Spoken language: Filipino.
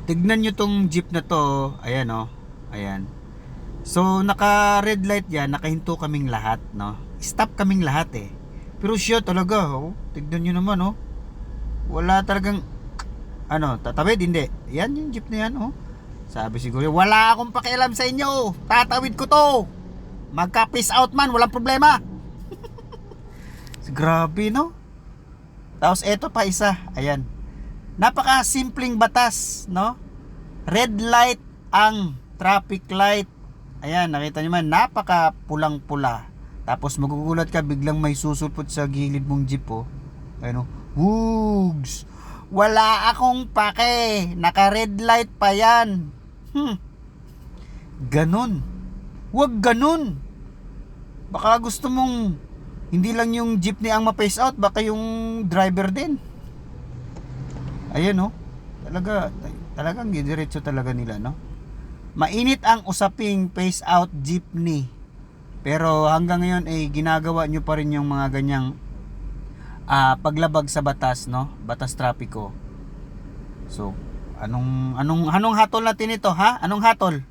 Tignan nyo tong jeep na to. Ayan oh. Ayan. So naka red light yan. Nakahinto kaming lahat, no. Stop kaming lahat eh. Pero siya talaga, oh. Tignan nyo naman oh. Wala talagang tatawid, hindi. Yan yung jeep na yan oh. Sabi siguro, wala akong pakialam sa inyo. Tatawid ko to. Magka peace out man, walang problema. Grabe no. Tapos eto pa isa. Ayan. Napaka simpleng batas, no? Red light ang traffic light. Ayan, nakita niyo man, napaka pulang-pula. Tapos magugulat ka, biglang may susulpot sa gilid mong jeep, oh. Ayun, oh. Woogs! Wala akong pake. Naka-red light pa yan. Ganon. Huwag ganon. Baka gusto mong hindi lang yung jeepney ang ma-face out, baka yung driver din. Ayan oh. Talagang diretso talaga nila, no? Mainit ang usaping face out jeepney. Pero hanggang ngayon ay ginagawa nyo pa rin yung mga ganyang paglabag sa batas, no? Batas trapiko. So, anong hatol natin ito, ha? Anong hatol?